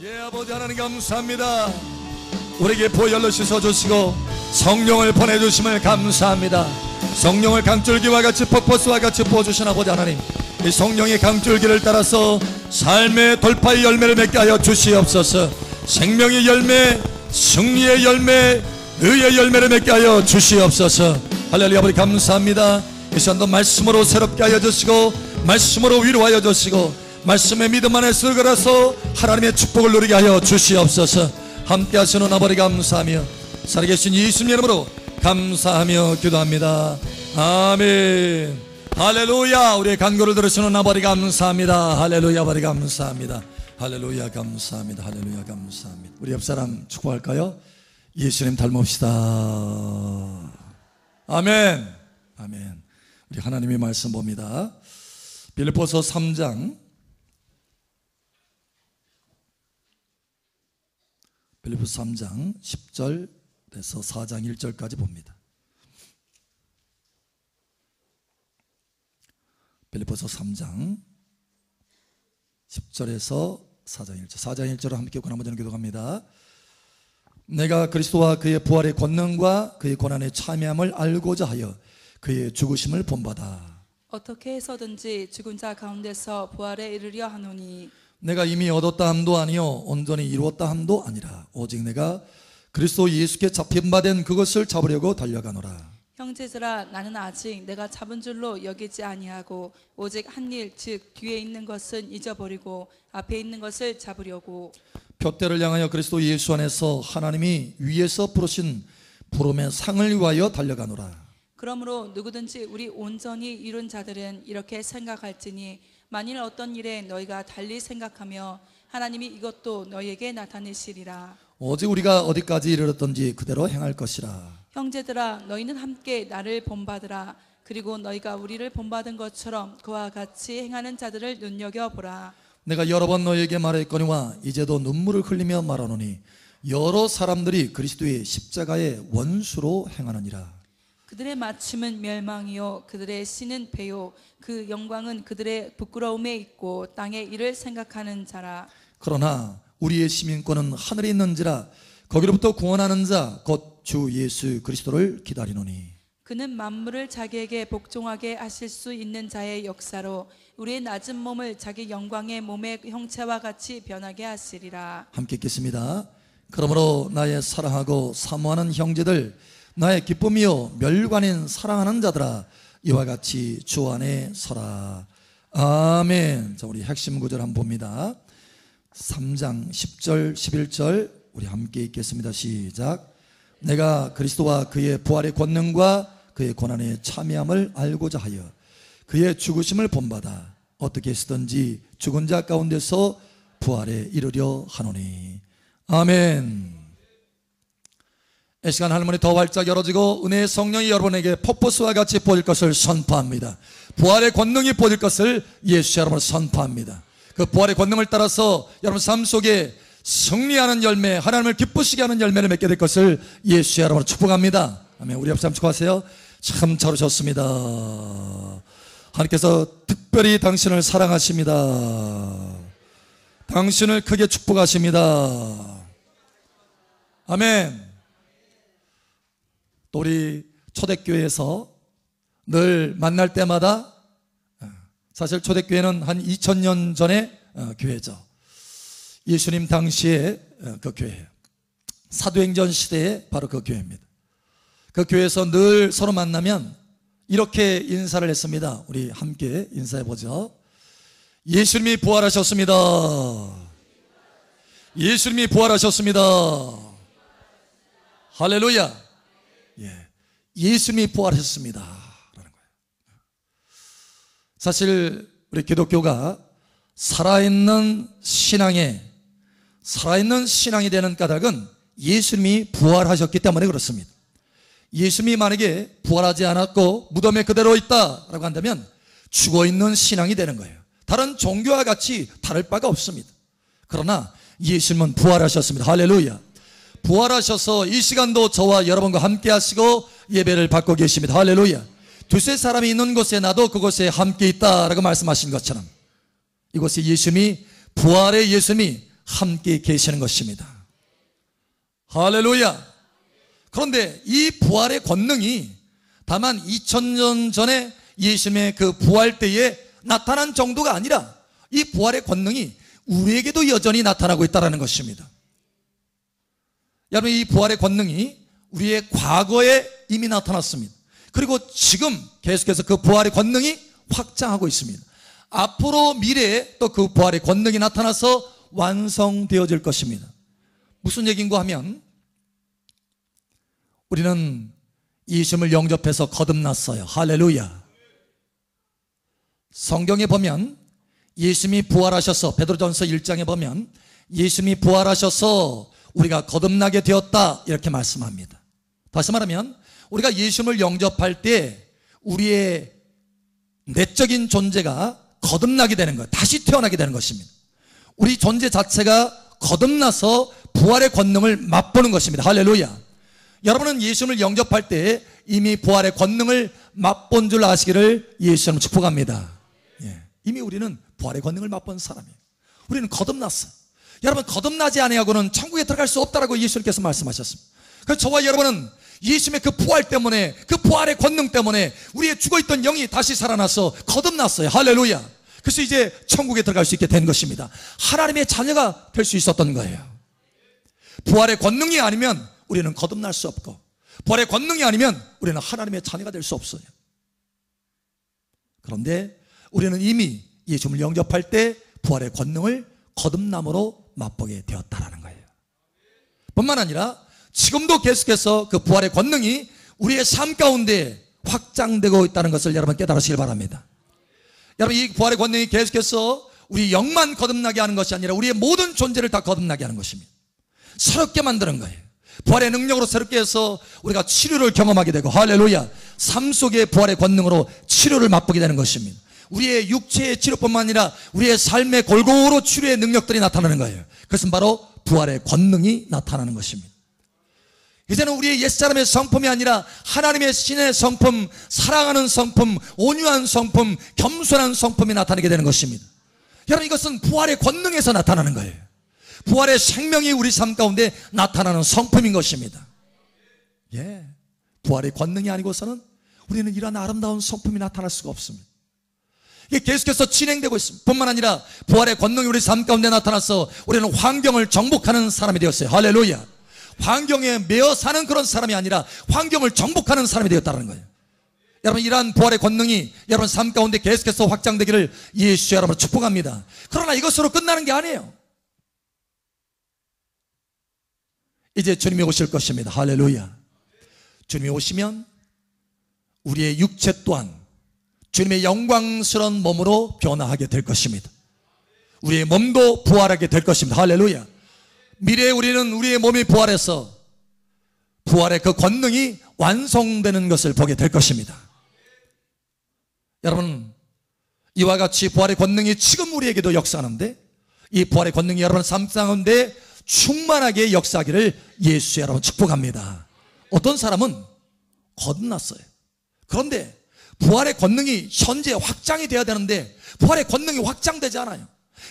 예, 아버지 하나님 감사합니다. 우리에게 보혈로 씻어주시고 성령을 보내주심을 감사합니다. 성령을 강줄기와 같이 폭포수와 같이 부어주신 아버지 하나님, 이 성령의 강줄기를 따라서 삶의 돌파의 열매를 맺게 하여 주시옵소서. 생명의 열매, 승리의 열매, 의의 열매를 맺게 하여 주시옵소서. 할렐루야. 아버지 감사합니다. 이 시간도 말씀으로 새롭게 하여 주시고 말씀으로 위로하여 주시고 말씀의 믿음 안에 들어가서 하나님의 축복을 누리게 하여 주시옵소서. 함께 하시는 아버지 감사하며 살아계신 예수님 이름으로 감사하며 기도합니다. 아멘. 할렐루야. 우리의 간구를 들으시는 아버지 감사합니다. 할렐루야. 아버지 감사합니다. 할렐루야 감사합니다. 할렐루야 감사합니다. 우리 옆사람 축복할까요? 예수님 닮읍시다. 아멘. 아멘. 우리 하나님의 말씀 봅니다. 빌립보서 3장 빌립보서 3장 10절에서 4장 1절까지 봅니다. 빌립보서 3장 10절에서 4장 1절 4장 1절을 함께 고난 한번 기도합니다. 내가 그리스도와 그의 부활의 권능과 그의 고난의 참여함을 알고자 하여 그의 죽으심을 본받아 어떻게 해서든지 죽은 자 가운데서 부활에 이르려 하노니 내가 이미 얻었다 함도 아니요 온전히 이루었다 함도 아니라 오직 내가 그리스도 예수께 잡힌 바 된 그것을 잡으려고 달려가노라. 형제들아, 나는 아직 내가 잡은 줄로 여기지 아니하고 오직 한 일, 즉 뒤에 있는 것은 잊어버리고 앞에 있는 것을 잡으려고 표대를 향하여 그리스도 예수 안에서 하나님이 위에서 부르신 부름의 상을 위하여 달려가노라. 그러므로 누구든지 우리 온전히 이룬 자들은 이렇게 생각할지니 만일 어떤 일에 너희가 달리 생각하며 하나님이 이것도 너희에게 나타내시리라. 오직 우리가 어디까지 이르렀던지 그대로 행할 것이라. 형제들아, 너희는 함께 나를 본받으라. 그리고 너희가 우리를 본받은 것처럼 그와 같이 행하는 자들을 눈여겨보라. 내가 여러 번 너희에게 말했거니와 이제도 눈물을 흘리며 말하노니 여러 사람들이 그리스도의 십자가의 원수로 행하느니라. 그들의 마침은 멸망이요 그들의 씨는 배요 그 영광은 그들의 부끄러움에 있고 땅의 일을 생각하는 자라. 그러나 우리의 시민권은 하늘에 있는지라 거기로부터 구원하는 자 곧 주 예수 그리스도를 기다리노니 그는 만물을 자기에게 복종하게 하실 수 있는 자의 역사로 우리의 낮은 몸을 자기 영광의 몸의 형체와 같이 변하게 하시리라. 함께 읽겠습니다. 그러므로 나의 사랑하고 사모하는 형제들, 나의 기쁨이요 멸관인 사랑하는 자들아, 이와 같이 주 안에 서라. 아멘. 자, 우리 핵심 구절 한번 봅니다. 3장 10절 11절 우리 함께 읽겠습니다. 시작. 내가 그리스도와 그의 부활의 권능과 그의 고난의 참여함을 알고자 하여 그의 죽으심을 본받아 어떻게 쓰든지 죽은 자 가운데서 부활에 이르려 하노니. 아멘. 이 시간 할머니 더 활짝 열어지고 은혜의 성령이 여러분에게 폭포수와 같이 보일 것을 선포합니다. 부활의 권능이 보일 것을 예수 여러분을 선포합니다. 그 부활의 권능을 따라서 여러분 삶 속에 승리하는 열매, 하나님을 기쁘시게 하는 열매를 맺게 될 것을 예수 여러분을 축복합니다. 아멘. 우리 옆사람 축복하세요. 참 잘 오셨습니다. 하나님께서 특별히 당신을 사랑하십니다. 당신을 크게 축복하십니다. 아멘. 또 우리 초대교회에서 늘 만날 때마다, 사실 초대교회는 한 2000년 전의 교회죠. 예수님 당시에 그 교회예요. 사도행전 시대에 바로 그 교회입니다. 그 교회에서 늘 서로 만나면 이렇게 인사를 했습니다. 우리 함께 인사해 보죠. 예수님이 부활하셨습니다. 예수님이 부활하셨습니다. 할렐루야. 예, 예수님이 부활하셨습니다 라는 거예요. 사실 우리 기독교가 살아있는 신앙이 되는 까닭은 예수님이 부활하셨기 때문에 그렇습니다. 예수님이 만약에 부활하지 않았고 무덤에 그대로 있다라고 한다면 죽어있는 신앙이 되는 거예요. 다른 종교와 같이 다를 바가 없습니다. 그러나 예수님은 부활하셨습니다. 할렐루야. 부활하셔서 이 시간도 저와 여러분과 함께 하시고 예배를 받고 계십니다. 할렐루야. 두세 사람이 있는 곳에 나도 그곳에 함께 있다라고 말씀하신 것처럼 이곳에 예수님이, 부활의 예수님이 함께 계시는 것입니다. 할렐루야. 그런데 이 부활의 권능이 다만 2000년 전에 예수님의 그 부활 때에 나타난 정도가 아니라 이 부활의 권능이 우리에게도 여전히 나타나고 있다는 것입니다. 여러분, 이 부활의 권능이 우리의 과거에 이미 나타났습니다. 그리고 지금 계속해서 그 부활의 권능이 확장하고 있습니다. 앞으로 미래에 또 그 부활의 권능이 나타나서 완성되어질 것입니다. 무슨 얘기인가 하면 우리는 예수님을 영접해서 거듭났어요. 할렐루야. 성경에 보면 예수님이 부활하셔서, 베드로전서 1장에 보면 예수님이 부활하셔서 우리가 거듭나게 되었다 이렇게 말씀합니다. 다시 말하면 우리가 예수님을 영접할 때 우리의 내적인 존재가 거듭나게 되는 것, 다시 태어나게 되는 것입니다. 우리 존재 자체가 거듭나서 부활의 권능을 맛보는 것입니다. 할렐루야. 여러분은 예수님을 영접할 때 이미 부활의 권능을 맛본 줄 아시기를 예수님 축복합니다. 이미 우리는 부활의 권능을 맛본 사람이에요. 우리는 거듭났어요. 여러분, 거듭나지 아니하고는 천국에 들어갈 수 없다라고 예수님께서 말씀하셨습니다. 그래서 저와 여러분은 예수님의 그 부활 때문에, 그 부활의 권능 때문에 우리의 죽어있던 영이 다시 살아나서 거듭났어요. 할렐루야. 그래서 이제 천국에 들어갈 수 있게 된 것입니다. 하나님의 자녀가 될 수 있었던 거예요. 부활의 권능이 아니면 우리는 거듭날 수 없고, 부활의 권능이 아니면 우리는 하나님의 자녀가 될 수 없어요. 그런데 우리는 이미 예수님을 영접할 때 부활의 권능을 거듭남으로 맛보게 되었다라는 거예요. 뿐만 아니라 지금도 계속해서 그 부활의 권능이 우리의 삶 가운데 확장되고 있다는 것을 여러분 깨달으시길 바랍니다. 여러분, 이 부활의 권능이 계속해서 우리 영만 거듭나게 하는 것이 아니라 우리의 모든 존재를 다 거듭나게 하는 것입니다. 새롭게 만드는 거예요. 부활의 능력으로 새롭게 해서 우리가 치료를 경험하게 되고, 할렐루야, 삶 속의 부활의 권능으로 치료를 맛보게 되는 것입니다. 우리의 육체의 치료뿐만 아니라 우리의 삶의 골고루 치료의 능력들이 나타나는 거예요. 그것은 바로 부활의 권능이 나타나는 것입니다. 이제는 우리의 옛사람의 성품이 아니라 하나님의 신의 성품, 사랑하는 성품, 온유한 성품, 겸손한 성품이 나타나게 되는 것입니다. 여러분, 이것은 부활의 권능에서 나타나는 거예요. 부활의 생명이 우리 삶 가운데 나타나는 성품인 것입니다. 부활의 권능이 아니고서는 우리는 이런 아름다운 성품이 나타날 수가 없습니다. 이게 계속해서 진행되고 있습니다. 뿐만 아니라 부활의 권능이 우리 삶 가운데 나타나서 우리는 환경을 정복하는 사람이 되었어요. 할렐루야. 환경에 매어 사는 그런 사람이 아니라 환경을 정복하는 사람이 되었다는 거예요. 여러분, 이러한 부활의 권능이 여러분 삶 가운데 계속해서 확장되기를 예수 여러분 축복합니다. 그러나 이것으로 끝나는 게 아니에요. 이제 주님이 오실 것입니다. 할렐루야. 주님이 오시면 우리의 육체 또한 주님의 영광스러운 몸으로 변화하게 될 것입니다. 우리의 몸도 부활하게 될 것입니다. 할렐루야. 미래에 우리는 우리의 몸이 부활해서 부활의 그 권능이 완성되는 것을 보게 될 것입니다. 여러분, 이와 같이 부활의 권능이 지금 우리에게도 역사하는데, 이 부활의 권능이 여러분 삶 가운데 충만하게 역사하기를 예수 여러분 축복합니다. 어떤 사람은 거듭났어요. 그런데 부활의 권능이 현재 확장이 되어야 되는데 부활의 권능이 확장되지 않아요.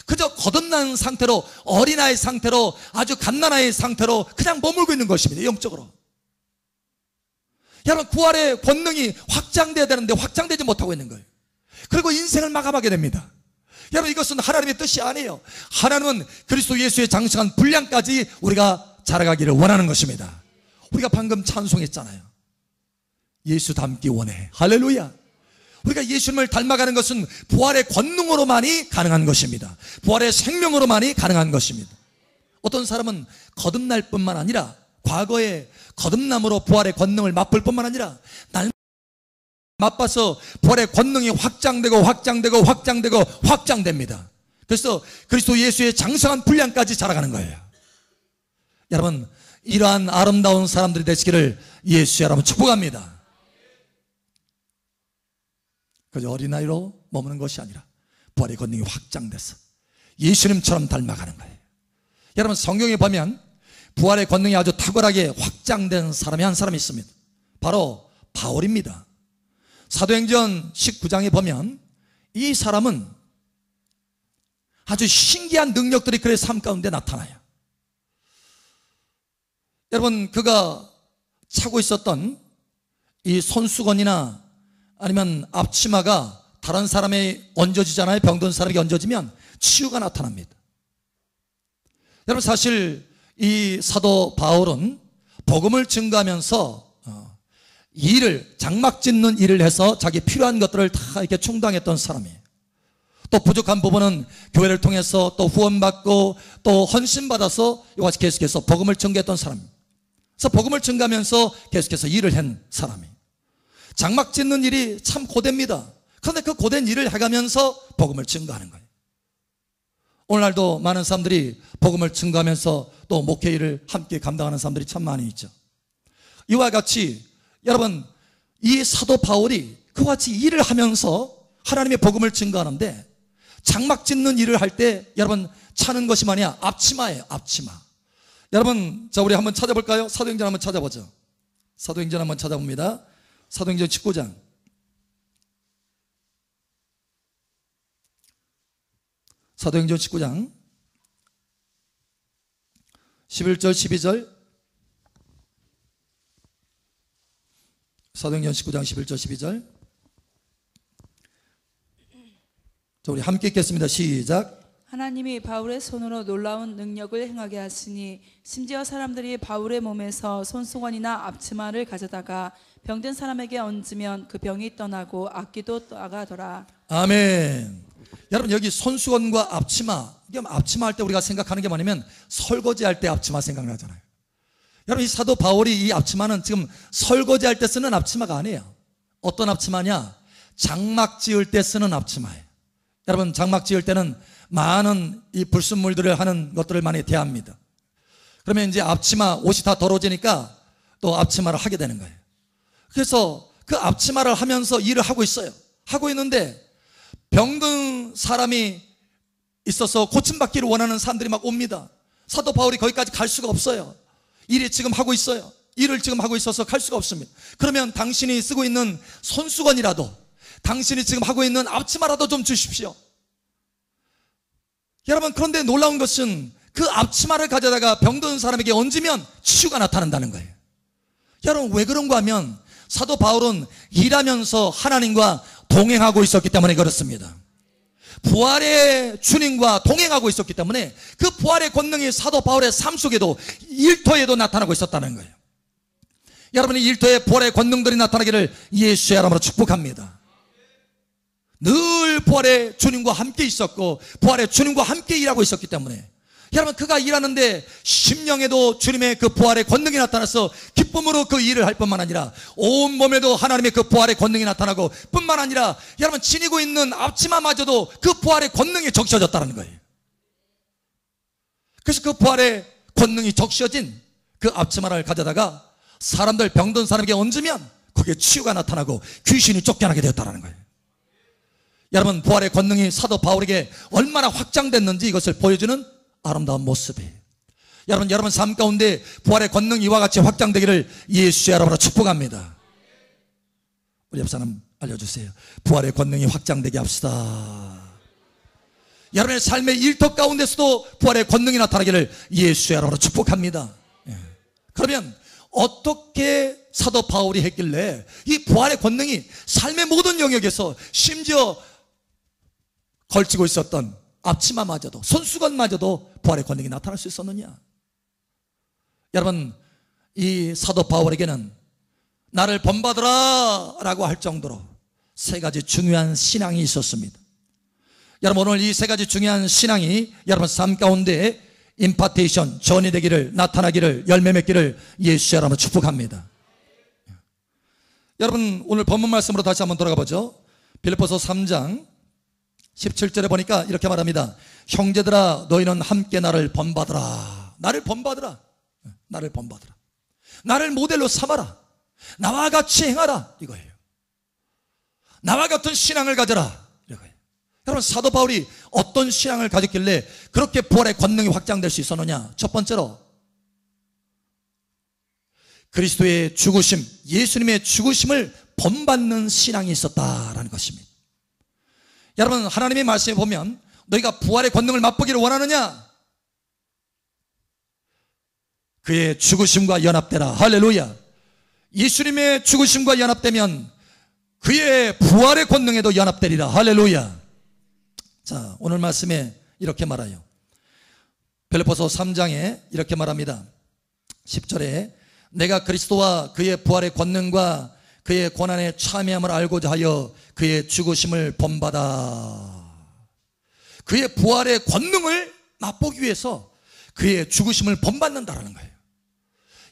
그저 거듭난 상태로, 어린아이 상태로, 아주 갓난아이 상태로 그냥 머물고 있는 것입니다. 영적으로. 여러분, 부활의 권능이 확장되어야 되는데 확장되지 못하고 있는 거예요. 그리고 인생을 마감하게 됩니다. 여러분, 이것은 하나님의 뜻이 아니에요. 하나님은 그리스도 예수의 장성한 분량까지 우리가 자라가기를 원하는 것입니다. 우리가 방금 찬송했잖아요. 예수 닮기 원해. 할렐루야. 우리가 예수님을 닮아가는 것은 부활의 권능으로만이 가능한 것입니다. 부활의 생명으로만이 가능한 것입니다. 어떤 사람은 거듭날 뿐만 아니라 과거에 거듭남으로 부활의 권능을 맛볼 뿐만 아니라 날 맛봐서 부활의 권능이 확장되고 확장되고 확장되고 확장됩니다. 그래서 그리스도 예수의 장성한 분량까지 자라가는 거예요. 여러분, 이러한 아름다운 사람들이 되시기를 예수 여러분 축복합니다. 그저 어린아이로 머무는 것이 아니라 부활의 권능이 확장돼서 예수님처럼 닮아가는 거예요. 여러분, 성경에 보면 부활의 권능이 아주 탁월하게 확장된 사람이 한 사람이 있습니다. 바로 바울입니다. 사도행전 19장에 보면 이 사람은 아주 신기한 능력들이 그의 삶 가운데 나타나요. 여러분, 그가 차고 있었던 이 손수건이나 아니면 앞치마가 다른 사람에 얹어지잖아요. 병든 사람에게 얹어지면 치유가 나타납니다. 여러분, 사실 이 사도 바울은 복음을 증거하면서 일을, 장막 짓는 일을 해서 자기 필요한 것들을 다 이렇게 충당했던 사람이에요. 또 부족한 부분은 교회를 통해서 또 후원받고 또 헌신받아서 이같이 계속해서 복음을 증거했던 사람입니다. 그래서 복음을 증거하면서 계속해서 일을 한 사람이에요. 장막 짓는 일이 참 고됩니다. 그런데 그 고된 일을 해가면서 복음을 증거하는 거예요. 오늘날도 많은 사람들이 복음을 증거하면서 또 목회 일을 함께 감당하는 사람들이 참 많이 있죠. 이와 같이 여러분, 이 사도 바울이 그와 같이 일을 하면서 하나님의 복음을 증거하는데, 장막 짓는 일을 할 때 여러분 차는 것이 뭐냐? 앞치마예요. 앞치마. 여러분, 자, 우리 한번 찾아볼까요? 사도행전 한번 찾아보죠. 사도행전 한번 찾아봅니다. 사도행전 19장. 사도행전 19장 11절 12절. 사도행전 19장 11절 12절. 자, 우리 함께 읽겠습니다. 시작. 하나님이 바울의 손으로 놀라운 능력을 행하게 하시니 심지어 사람들이 바울의 몸에서 손수건이나 앞치마를 가져다가 병든 사람에게 얹으면 그 병이 떠나고 악기도 나가더라. 아멘. 여러분, 여기 손수건과 앞치마, 이게 앞치마 할 때 우리가 생각하는 게 뭐냐면 설거지 할 때 앞치마 생각나잖아요. 여러분, 이 사도 바울이 이 앞치마는 지금 설거지 할 때 쓰는 앞치마가 아니에요. 어떤 앞치마냐? 장막 지을 때 쓰는 앞치마예요. 여러분, 장막 지을 때는 많은 이 불순물들을 하는 것들을 많이 대합니다. 그러면 이제 앞치마 옷이 다 더러워지니까 또 앞치마를 하게 되는 거예요. 그래서 그 앞치마를 하면서 일을 하고 있어요. 하고 있는데 병든 사람이 있어서 고침받기를 원하는 사람들이 막 옵니다. 사도 바울이 거기까지 갈 수가 없어요. 일을 지금 하고 있어요. 일을 지금 하고 있어서 갈 수가 없습니다. 그러면 당신이 쓰고 있는 손수건이라도, 당신이 지금 하고 있는 앞치마라도 좀 주십시오. 여러분, 그런데 놀라운 것은 그 앞치마를 가져다가 병든 사람에게 얹으면 치유가 나타난다는 거예요. 여러분, 왜 그런가 하면 사도 바울은 일하면서 하나님과 동행하고 있었기 때문에 그렇습니다. 부활의 주님과 동행하고 있었기 때문에 그 부활의 권능이 사도 바울의 삶 속에도 일터에도 나타나고 있었다는 거예요. 여러분이 일터에 부활의 권능들이 나타나기를 예수의 이름으로 축복합니다. 늘 부활의 주님과 함께 있었고 부활의 주님과 함께 일하고 있었기 때문에 여러분, 그가 일하는데 심령에도 주님의 그 부활의 권능이 나타나서 기쁨으로 그 일을 할 뿐만 아니라 온 몸에도 하나님의 그 부활의 권능이 나타나고 뿐만 아니라 여러분, 지니고 있는 앞치마마저도 그 부활의 권능이 적셔졌다는 거예요. 그래서 그 부활의 권능이 적셔진 그 앞치마를 가져다가 사람들, 병든 사람에게 얹으면 거기에 치유가 나타나고 귀신이 쫓겨나게 되었다는 거예요. 여러분, 부활의 권능이 사도 바울에게 얼마나 확장됐는지 이것을 보여주는 아름다운 모습이에요. 여러분 삶 가운데 부활의 권능이 이와 같이 확장되기를 예수의 이름으로 축복합니다. 우리 옆 사람 알려주세요. 부활의 권능이 확장되게 합시다. 여러분의 삶의 일터 가운데서도 부활의 권능이 나타나기를 예수의 이름으로 축복합니다. 그러면 어떻게 사도 바울이 했길래 이 부활의 권능이 삶의 모든 영역에서 심지어 걸치고 있었던 앞치마마저도, 손수건마저도 부활의 권능이 나타날 수 있었느냐? 여러분, 이 사도 바울에게는 나를 본받으라 라고 할 정도로 세 가지 중요한 신앙이 있었습니다. 여러분, 오늘 이 세 가지 중요한 신앙이 여러분 삶 가운데 임파테이션, 전이 되기를, 나타나기를, 열매 맺기를 예수의 이름으로 축복합니다. 여러분, 오늘 본문 말씀으로 다시 한번 돌아가 보죠. 빌립보서 3장 17절에 보니까 이렇게 말합니다. 형제들아, 너희는 함께 나를 본받으라. 나를 본받으라. 나를 본받으라. 나를 모델로 삼아라. 나와 같이 행하라. 이거예요. 나와 같은 신앙을 가져라. 이거예요. 여러분, 사도 바울이 어떤 신앙을 가졌길래 그렇게 부활의 권능이 확장될 수 있었느냐? 첫 번째로 그리스도의 죽으심, 예수님의 죽으심을 본받는 신앙이 있었다라는 것입니다. 여러분, 하나님의 말씀에 보면 너희가 부활의 권능을 맛보기를 원하느냐? 그의 죽으심과 연합되라. 할렐루야. 예수님의 죽으심과 연합되면 그의 부활의 권능에도 연합되리라. 할렐루야. 자, 오늘 말씀에 이렇게 말해요. 빌립보서 3장에 이렇게 말합니다. 10절에 내가 그리스도와 그의 부활의 권능과 그의 고난의 참여함을 알고자 하여 그의 죽으심을 본받아. 그의 부활의 권능을 맛보기 위해서 그의 죽으심을 본받는다라는 거예요.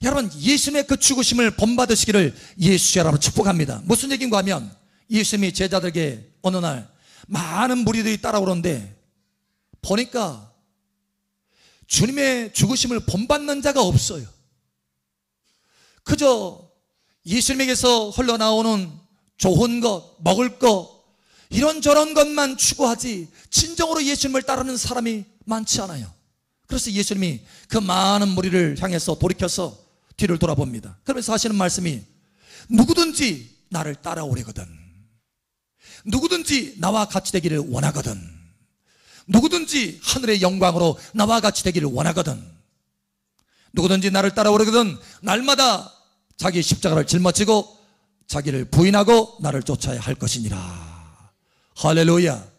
여러분, 예수님의 그 죽으심을 본받으시기를 예수 여러분 축복합니다. 무슨 얘기인가 하면 예수님이 제자들에게 어느 날 많은 무리들이 따라오는데 보니까 주님의 죽으심을 본받는 자가 없어요. 그저 예수님에게서 흘러나오는 좋은 것, 먹을 것, 이런저런 것만 추구하지 진정으로 예수님을 따르는 사람이 많지 않아요. 그래서 예수님이 그 많은 무리를 향해서 돌이켜서 뒤를 돌아봅니다. 그러면서 하시는 말씀이 누구든지 나를 따라오려거든, 누구든지 나와 같이 되기를 원하거든, 누구든지 하늘의 영광으로 나와 같이 되기를 원하거든, 누구든지 나를 따라오려거든 날마다 자기 십자가를 짊어지고 자기를 부인하고 나를 쫓아야 할 것이니라. 할렐루야.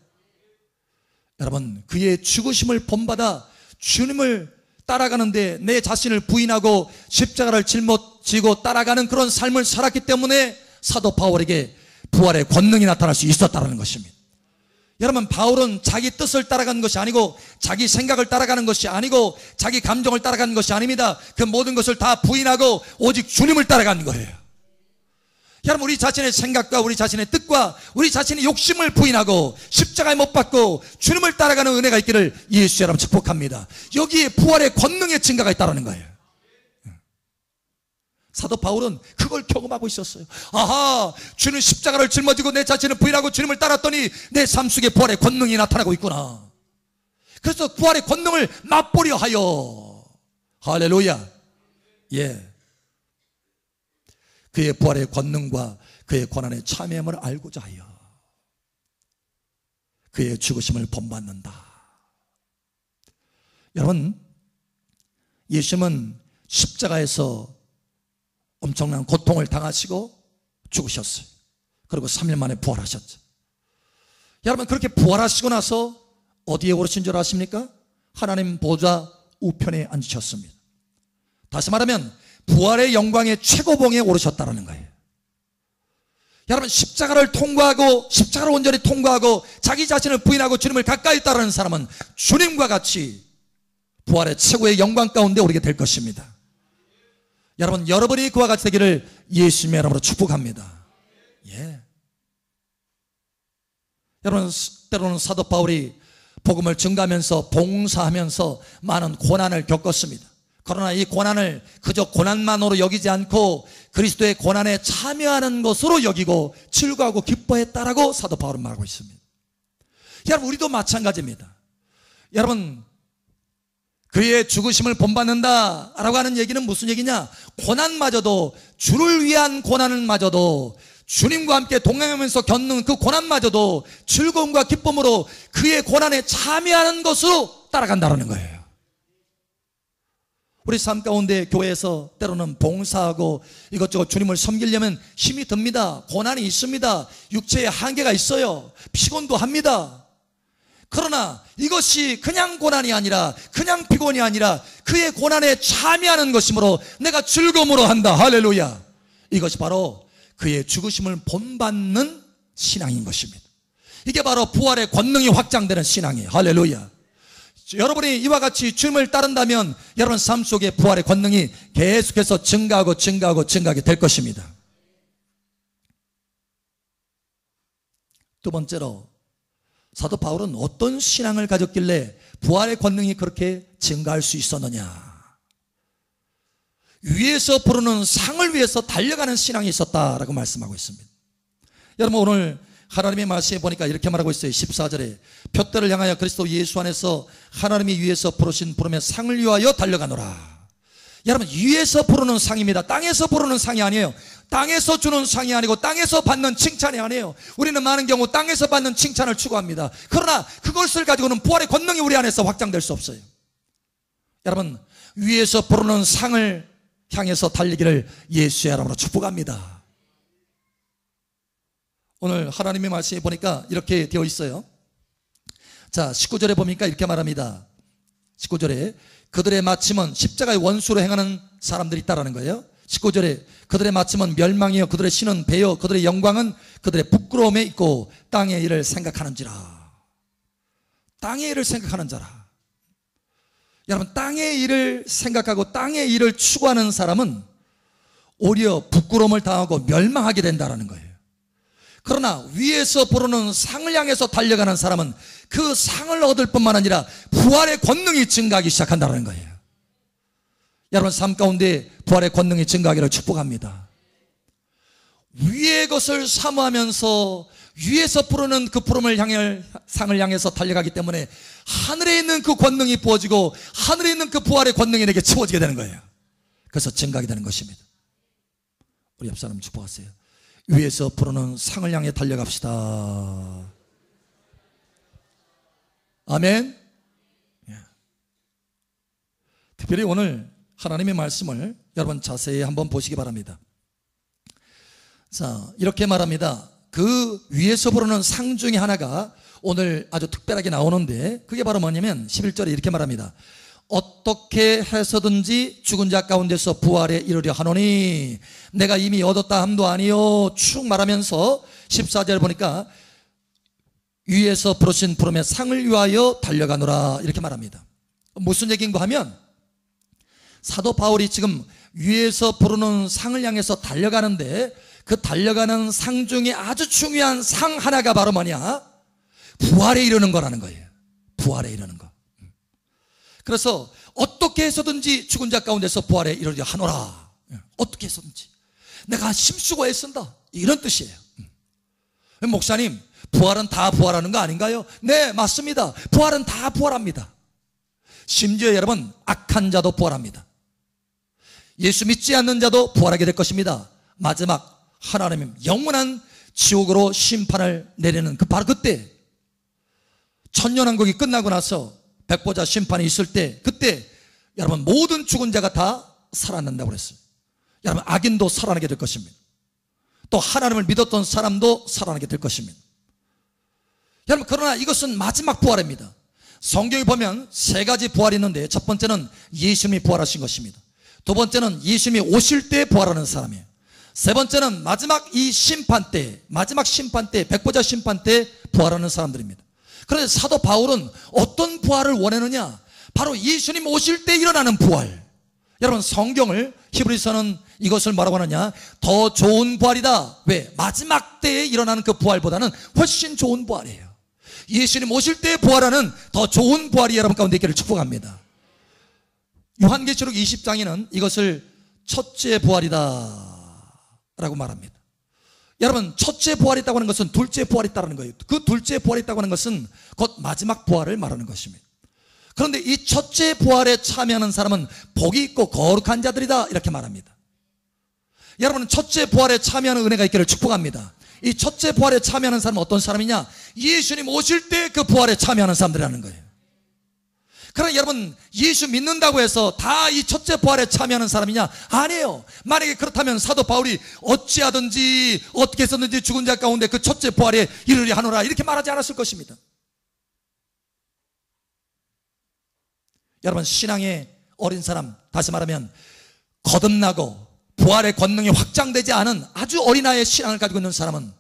여러분, 그의 죽으심을 본받아 주님을 따라가는데 내 자신을 부인하고 십자가를 짊어지고 따라가는 그런 삶을 살았기 때문에 사도 바울에게 부활의 권능이 나타날 수 있었다는 것입니다. 여러분, 바울은 자기 뜻을 따라가는 것이 아니고 자기 생각을 따라가는 것이 아니고 자기 감정을 따라가는 것이 아닙니다. 그 모든 것을 다 부인하고 오직 주님을 따라가는 거예요. 여러분, 우리 자신의 생각과 우리 자신의 뜻과 우리 자신의 욕심을 부인하고 십자가에 못 박고 주님을 따라가는 은혜가 있기를 예수 여러분 축복합니다. 여기에 부활의 권능의 증가가 있다는 거예요. 사도 바울은 그걸 경험하고 있었어요. 아하, 주님 십자가를 짊어지고 내 자신을 부인하고 주님을 따랐더니 내 삶 속에 부활의 권능이 나타나고 있구나. 그래서 부활의 권능을 맛보려 하여, 할렐루야. 예, 그의 부활의 권능과 그의 고난의 참여함을 알고자 하여 그의 죽으심을 본받는다. 여러분, 예수님은 십자가에서 엄청난 고통을 당하시고 죽으셨어요. 그리고 3일 만에 부활하셨죠. 여러분, 그렇게 부활하시고 나서 어디에 오르신 줄 아십니까? 하나님 보좌 우편에 앉으셨습니다. 다시 말하면 부활의 영광의 최고봉에 오르셨다는 거예요. 여러분, 십자가를 통과하고 십자가를 온전히 통과하고 자기 자신을 부인하고 주님을 가까이 따르는 사람은 주님과 같이 부활의 최고의 영광 가운데 오르게 될 것입니다. 여러분, 여러분이 그와 같이 되기를 예수님의 이름으로 축복합니다. 예. 여러분, 때로는 사도 바울이 복음을 증가하면서 봉사하면서 많은 고난을 겪었습니다. 그러나 이 고난을 그저 고난만으로 여기지 않고 그리스도의 고난에 참여하는 것으로 여기고 즐거워하고 기뻐했다라고 사도 바울은 말하고 있습니다. 여러분, 우리도 마찬가지입니다. 여러분, 그의 죽으심을 본받는다라고 하는 얘기는 무슨 얘기냐? 고난마저도, 주를 위한 고난을마저도, 주님과 함께 동행하면서 겪는 그 고난마저도 즐거움과 기쁨으로 그의 고난에 참여하는 것으로 따라간다는 거예요. 우리 삶 가운데 교회에서 때로는 봉사하고 이것저것 주님을 섬기려면 힘이 듭니다. 고난이 있습니다. 육체의 한계가 있어요. 피곤도 합니다. 그러나 이것이 그냥 고난이 아니라, 그냥 피곤이 아니라 그의 고난에 참여하는 것이므로 내가 즐거움으로 한다. 할렐루야. 이것이 바로 그의 죽으심을 본받는 신앙인 것입니다. 이게 바로 부활의 권능이 확장되는 신앙이에요. 할렐루야. 여러분이 이와 같이 주님을 따른다면 여러분 삶 속에 부활의 권능이 계속해서 증가하게 될 것입니다. 두 번째로, 사도 바울은 어떤 신앙을 가졌길래 부활의 권능이 그렇게 증가할 수 있었느냐? 위에서 부르는 상을 위해서 달려가는 신앙이 있었다라고 말씀하고 있습니다. 여러분, 오늘 하나님의 말씀에 보니까 이렇게 말하고 있어요. 14절에 푯대를 향하여 그리스도 예수 안에서 하나님이 위에서 부르신 부름의 상을 위하여 달려가노라. 여러분, 위에서 부르는 상입니다. 땅에서 부르는 상이 아니에요. 땅에서 주는 상이 아니고 땅에서 받는 칭찬이 아니에요. 우리는 많은 경우 땅에서 받는 칭찬을 추구합니다. 그러나 그것을 가지고는 부활의 권능이 우리 안에서 확장될 수 없어요. 여러분, 위에서 부르는 상을 향해서 달리기를 예수의 이름으로 축복합니다. 오늘 하나님의 말씀에 보니까 이렇게 되어 있어요. 자, 19절에 보니까 이렇게 말합니다. 19절에 그들의 마침은 십자가의 원수로 행하는 사람들이 있다라는 거예요. 19절에 그들의 마침은 멸망이요 그들의 신은 배요 그들의 영광은 그들의 부끄러움에 있고 땅의 일을 생각하는지라. 땅의 일을 생각하는 자라. 여러분, 땅의 일을 생각하고 땅의 일을 추구하는 사람은 오히려 부끄러움을 당하고 멸망하게 된다는 거예요. 그러나 위에서 부르는 상을 향해서 달려가는 사람은 그 상을 얻을 뿐만 아니라 부활의 권능이 증가하기 시작한다는 거예요. 여러분, 삶 가운데 부활의 권능이 증가하기를 축복합니다. 위의 것을 사모하면서 위에서 부르는 그 부름을 향해 상을 향해서 달려가기 때문에 하늘에 있는 그 권능이 부어지고 하늘에 있는 그 부활의 권능이 내게 채워지게 되는 거예요. 그래서 증가하게 되는 것입니다. 우리 옆 사람 축복하세요. 위에서 부르는 상을 향해 달려갑시다. 아멘. 특별히 오늘 하나님의 말씀을 여러분 자세히 한번 보시기 바랍니다. 자, 이렇게 말합니다. 그 위에서 부르는 상 중에 하나가 오늘 아주 특별하게 나오는데 그게 바로 뭐냐면 11절에 이렇게 말합니다. 어떻게 해서든지 죽은 자 가운데서 부활에 이르려 하노니 내가 이미 얻었다 함도 아니요 쭉 말하면서 14절 보니까 위에서 부르신 부름의 상을 위하여 달려가노라 이렇게 말합니다. 무슨 얘기인가 하면 사도 바울이 지금 위에서 부르는 상을 향해서 달려가는데 그 달려가는 상 중에 아주 중요한 상 하나가 바로 뭐냐? 부활에 이르는 거라는 거예요. 부활에 이르는 거. 그래서 어떻게 해서든지 죽은 자 가운데서 부활에 이르려 하노라. 어떻게 해서든지 내가 힘쓰고 애쓴다 이런 뜻이에요. 목사님, 부활은 다 부활하는 거 아닌가요? 네, 맞습니다. 부활은 다 부활합니다. 심지어 여러분, 악한 자도 부활합니다. 예수 믿지 않는 자도 부활하게 될 것입니다. 마지막 하나님의 영원한 지옥으로 심판을 내리는 그 바로 그때 천년왕국이 끝나고 나서 백보자 심판이 있을 때 그때 여러분 모든 죽은 자가 다 살아난다고 그랬어요. 여러분, 악인도 살아나게 될 것입니다. 또 하나님을 믿었던 사람도 살아나게 될 것입니다. 여러분, 그러나 이것은 마지막 부활입니다. 성경에 보면 세 가지 부활이 있는데 첫 번째는 예수님이 부활하신 것입니다. 두 번째는 예수님이 오실 때 부활하는 사람이에요. 세 번째는 마지막 이 심판 때, 마지막 심판 때, 백보자 심판 때 부활하는 사람들입니다. 그런데 사도 바울은 어떤 부활을 원하느냐? 바로 예수님 오실 때 일어나는 부활. 여러분, 성경을 히브리서는 이것을 뭐라고 하느냐? 더 좋은 부활이다. 왜? 마지막 때에 일어나는 그 부활보다는 훨씬 좋은 부활이에요. 예수님 오실 때 부활하는 더 좋은 부활이 여러분 가운데 있기를 축복합니다. 요한계시록 20장에는 이것을 첫째 부활이다 라고 말합니다. 여러분, 첫째 부활이 있다고 하는 것은 둘째 부활이 있다는 거예요. 그 둘째 부활이 있다고 하는 것은 곧 마지막 부활을 말하는 것입니다. 그런데 이 첫째 부활에 참여하는 사람은 복이 있고 거룩한 자들이다 이렇게 말합니다. 여러분, 첫째 부활에 참여하는 은혜가 있기를 축복합니다. 이 첫째 부활에 참여하는 사람은 어떤 사람이냐? 예수님 오실 때 그 부활에 참여하는 사람들이라는 거예요. 그러나 여러분, 예수 믿는다고 해서 다 이 첫째 부활에 참여하는 사람이냐? 아니에요. 만약에 그렇다면 사도 바울이 어찌하든지 어떻게 했었는지 죽은 자 가운데 그 첫째 부활에 이르려 하노라 이렇게 말하지 않았을 것입니다. 여러분, 신앙의 어린 사람, 다시 말하면 거듭나고 부활의 권능이 확장되지 않은 아주 어린아이의 신앙을 가지고 있는 사람은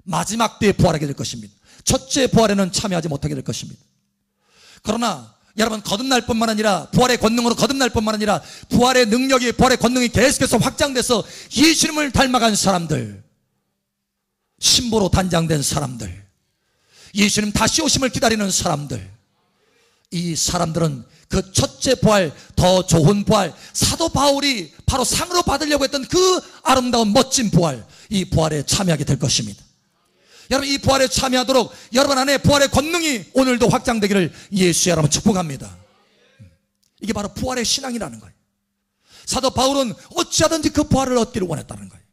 마지막 때에 부활하게 될 것입니다. 첫째 부활에는 참여하지 못하게 될 것입니다. 그러나 여러분, 거듭날 뿐만 아니라 부활의 권능으로 거듭날 뿐만 아니라 부활의 능력이, 부활의 권능이 계속해서 확장돼서 예수님을 닮아간 사람들, 신보로 단장된 사람들, 예수님 다시 오심을 기다리는 사람들, 이 사람들은 그 첫째 부활, 더 좋은 부활, 사도 바울이 바로 상으로 받으려고 했던 그 아름다운 멋진 부활, 이 부활에 참여하게 될 것입니다. 여러분, 이 부활에 참여하도록 여러분 안에 부활의 권능이 오늘도 확장되기를 예수의 이름으로 축복합니다. 이게 바로 부활의 신앙이라는 거예요. 사도 바울은 어찌하든지 그 부활을 얻기를 원했다는 거예요.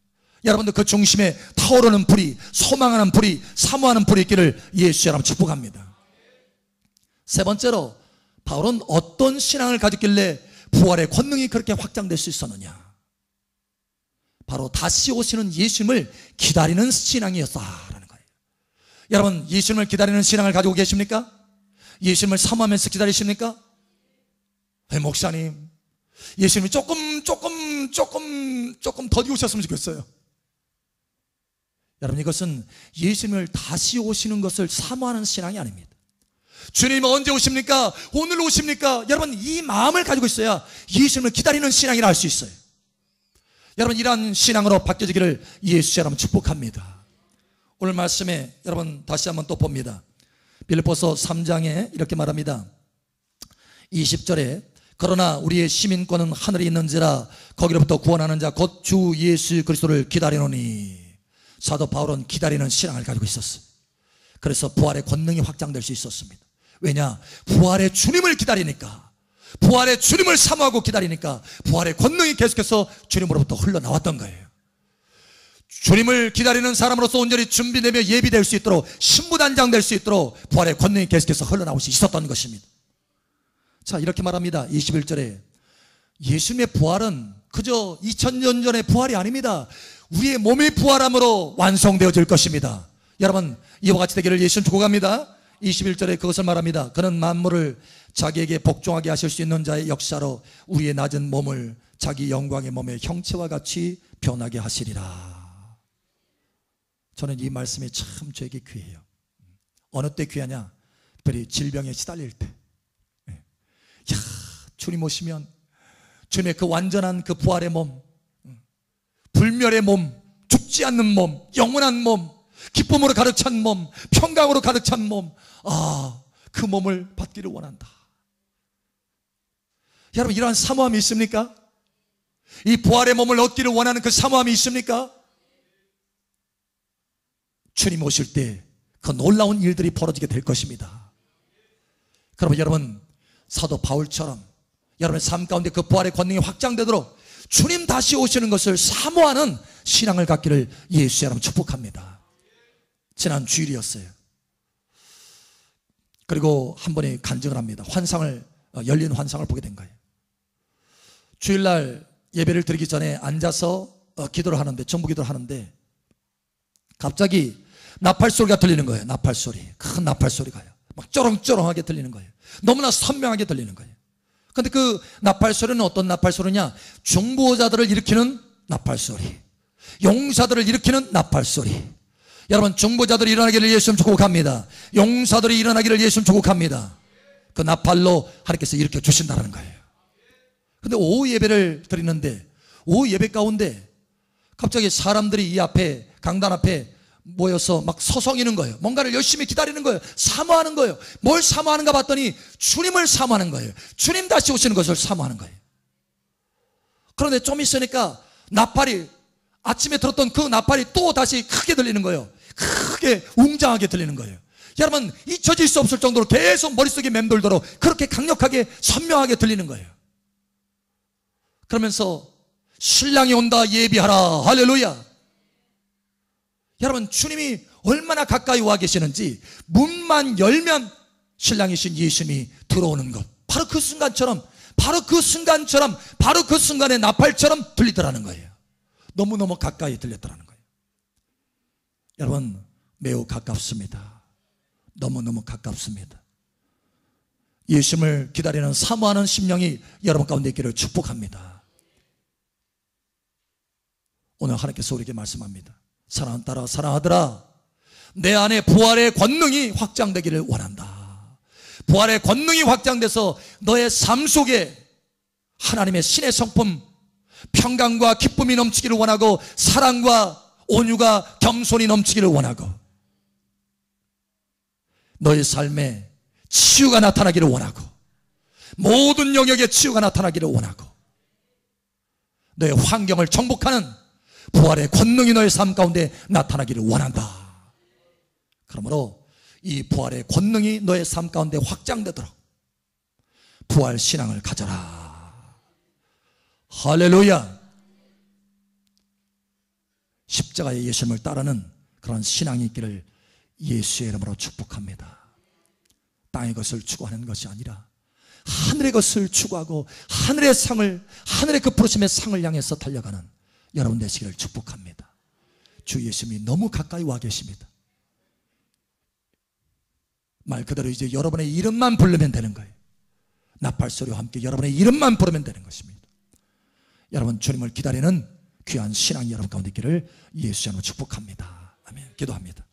여러분들 그 중심에 타오르는 불이, 소망하는 불이, 사모하는 불이 있기를 예수 이름으로 축복합니다. 세 번째로 바울은 어떤 신앙을 가졌길래 부활의 권능이 그렇게 확장될 수 있었느냐? 바로 다시 오시는 예수님을 기다리는 신앙이었다라는 거예요. 여러분, 예수님을 기다리는 신앙을 가지고 계십니까? 예수님을 사모하면서 기다리십니까? 목사님, 예수님이 조금 더디 오셨으면 좋겠어요. 여러분, 이것은 예수님을 다시 오시는 것을 사모하는 신앙이 아닙니다. 주님 언제 오십니까? 오늘 오십니까? 여러분, 이 마음을 가지고 있어야 예수님을 기다리는 신앙이라 할 수 있어요. 여러분, 이러한 신앙으로 바뀌어지기를 예수 이름으로 축복합니다. 오늘 말씀에 여러분 다시 한번 또 봅니다. 빌립보서 3장에 이렇게 말합니다. 20절에 그러나 우리의 시민권은 하늘에 있는지라 거기로부터 구원하는 자 곧 주 예수 그리스도를 기다리노니. 사도 바울은 기다리는 신앙을 가지고 있었어요. 그래서 부활의 권능이 확장될 수 있었습니다. 왜냐? 부활의 주님을 기다리니까, 부활의 주님을 사모하고 기다리니까 부활의 권능이 계속해서 주님으로부터 흘러나왔던 거예요. 주님을 기다리는 사람으로서 온전히 준비되며 예비될 수 있도록, 신부단장 될 수 있도록 부활의 권능이 계속해서 흘러나올 수 있었던 것입니다. 자, 이렇게 말합니다. 21절에 예수님의 부활은 그저 2000년 전의 부활이 아닙니다. 우리의 몸이 부활함으로 완성되어질 것입니다. 여러분, 이와 같이 되기를 예수님 축복합니다. 21절에 그것을 말합니다. 그는 만물을 자기에게 복종하게 하실 수 있는 자의 역사로 우리의 낮은 몸을 자기 영광의 몸의 형체와 같이 변하게 하시리라. 저는 이 말씀이 참 저에게 귀해요. 어느 때 귀하냐? 특별히 질병에 시달릴 때. 야, 주님 오시면 주님의 그 완전한 그 부활의 몸, 불멸의 몸, 죽지 않는 몸, 영원한 몸, 기쁨으로 가득 찬 몸, 평강으로 가득 찬 몸, 그 몸을 받기를 원한다. 여러분, 이러한 사모함이 있습니까? 이 부활의 몸을 얻기를 원하는 그 사모함이 있습니까? 주님 오실 때 그 놀라운 일들이 벌어지게 될 것입니다. 그러면 여러분, 사도 바울처럼 여러분의 삶 가운데 그 부활의 권능이 확장되도록 주님 다시 오시는 것을 사모하는 신앙을 갖기를 예수 이름으로 축복합니다. 지난 주일이었어요. 그리고 한 번에 간증을 합니다. 열린 환상을 보게 된 거예요. 주일날 예배를 드리기 전에 앉아서 기도를 하는데, 정부 기도를 하는데 갑자기 나팔 소리가 들리는 거예요. 나팔 소리, 큰 나팔 소리가요. 막 쩌렁쩌렁하게 들리는 거예요. 너무나 선명하게 들리는 거예요. 근데 그 나팔 소리는 어떤 나팔 소리냐? 중보자들을 일으키는 나팔 소리, 용사들을 일으키는 나팔 소리. 여러분, 중보자들이 일어나기를 예수님 축복합니다. 용사들이 일어나기를 예수님 축복합니다. 그 나팔로 하나님께서 일으켜 주신다는 거예요. 근데 오후 예배를 드리는데, 오후 예배 가운데 갑자기 사람들이 이 앞에, 강단 앞에 모여서 막 서성이는 거예요. 뭔가를 열심히 기다리는 거예요. 사모하는 거예요. 뭘 사모하는가 봤더니 주님을 사모하는 거예요. 주님 다시 오시는 것을 사모하는 거예요. 그런데 좀 있으니까 나팔이, 아침에 들었던 그 나팔이 또 다시 크게 들리는 거예요. 크게 웅장하게 들리는 거예요. 여러분, 잊혀질 수 없을 정도로 계속 머릿속에 맴돌도록 그렇게 강력하게 선명하게 들리는 거예요. 그러면서 신랑이 온다 예비하라. 할렐루야. 여러분, 주님이 얼마나 가까이 와 계시는지 문만 열면 신랑이신 예수님이 들어오는 것, 바로 그 순간처럼, 바로 그 순간의 나팔처럼 들리더라는 거예요. 너무너무 가까이 들렸더라는 거예요. 여러분, 매우 가깝습니다. 너무너무 가깝습니다. 예수님을 기다리는 사모하는 심령이 여러분 가운데 있기를 축복합니다. 오늘 하나님께서 우리에게 말씀합니다. 사랑하는 딸아, 사랑하더라, 내 안에 부활의 권능이 확장되기를 원한다. 부활의 권능이 확장돼서 너의 삶 속에 하나님의 신의 성품, 평강과 기쁨이 넘치기를 원하고, 사랑과 온유가 겸손이 넘치기를 원하고, 너의 삶에 치유가 나타나기를 원하고, 모든 영역에 치유가 나타나기를 원하고, 너의 환경을 정복하는 부활의 권능이 너의 삶 가운데 나타나기를 원한다. 그러므로 이 부활의 권능이 너의 삶 가운데 확장되도록 부활 신앙을 가져라. 할렐루야. 십자가의 예수님을 따르는 그런 신앙이 있기를 예수의 이름으로 축복합니다. 땅의 것을 추구하는 것이 아니라 하늘의 것을 추구하고 하늘의 상을, 하늘의 그 부르심의 상을 향해서 달려가는 여러분 되시기를 축복합니다. 주 예수님이 너무 가까이 와 계십니다. 말 그대로 이제 여러분의 이름만 부르면 되는 거예요. 나팔소리와 함께 여러분의 이름만 부르면 되는 것입니다. 여러분 주님을 기다리는 귀한 신앙이 여러분 가운데 있기를 예수 이름으로 축복합니다. 아멘. 기도합니다.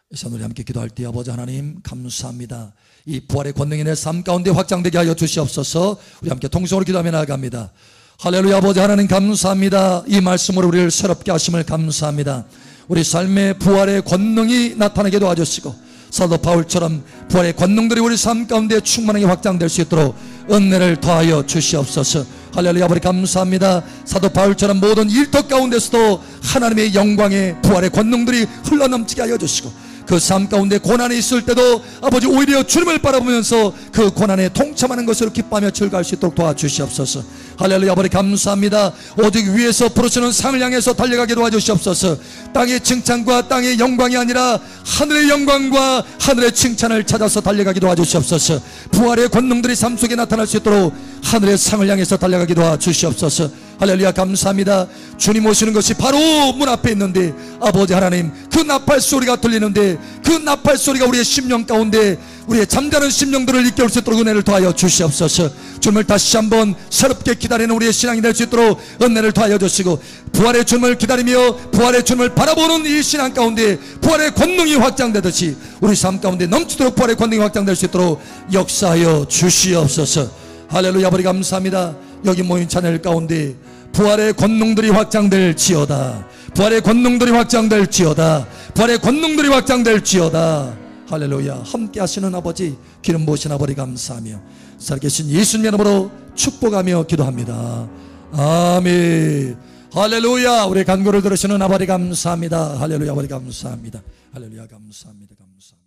이 시간 우리 함께 기도할 때 아버지 하나님 감사합니다. 이 부활의 권능이 내 삶 가운데 확장되게 하여 주시옵소서. 우리 함께 통성으로 기도하며 나아갑니다. 할렐루야. 아버지 하나님 감사합니다. 이 말씀으로 우리를 새롭게 하심을 감사합니다. 우리 삶의 부활의 권능이 나타나게 도와주시고 사도 바울처럼 부활의 권능들이 우리 삶 가운데 충만하게 확장될 수 있도록 은혜를 더하여 주시옵소서. 할렐루야. 아버지 감사합니다. 사도 바울처럼 모든 일터 가운데서도 하나님의 영광의 부활의 권능들이 흘러넘치게 하여 주시고 그 삶 가운데 고난이 있을 때도 아버지 오히려 주님을 바라보면서 그 고난에 동참하는 것으로 기뻐하며 즐거워할 수 있도록 도와주시옵소서. 할렐루야. 아버지 감사합니다. 오직 위에서 부르시는 상을 향해서 달려가게 도와주시옵소서. 땅의 칭찬과 땅의 영광이 아니라 하늘의 영광과 하늘의 칭찬을 찾아서 달려가게 도와주시옵소서. 부활의 권능들이 삶 속에 나타날 수 있도록 하늘의 상을 향해서 달려가게 도와주시옵소서. 할렐루야. 감사합니다. 주님 오시는 것이 바로 문 앞에 있는데 아버지 하나님 그 나팔 소리가 들리는데 그 나팔 소리가 우리의 심령 가운데 우리의 잠자는 심령들을 일깨울 수 있도록 은혜를 더하여 주시옵소서. 주님을 다시 한번 새롭게 기다리는 우리의 신앙이 될 수 있도록 은혜를 더하여 주시고 부활의 주님을 기다리며 부활의 주님을 바라보는 이 신앙 가운데 부활의 권능이 확장되듯이 우리 삶 가운데 넘치도록 부활의 권능이 확장될 수 있도록 역사하여 주시옵소서. 할렐루야. 아버지 감사합니다. 여기 모인 자녀들 가운데 부활의 권능들이 확장될지어다. 부활의 권능들이 확장될지어다. 부활의 권능들이 확장될지어다. 할렐루야. 함께 하시는 아버지 기름 부으신 아버지 감사하며 살아계신 예수님 이름으로 축복하며 기도합니다. 아멘. 할렐루야. 우리 간구를 들으시는 아버지 감사합니다. 할렐루야. 아버지 감사합니다. 할렐루야. 감사합니다. 감사합니다.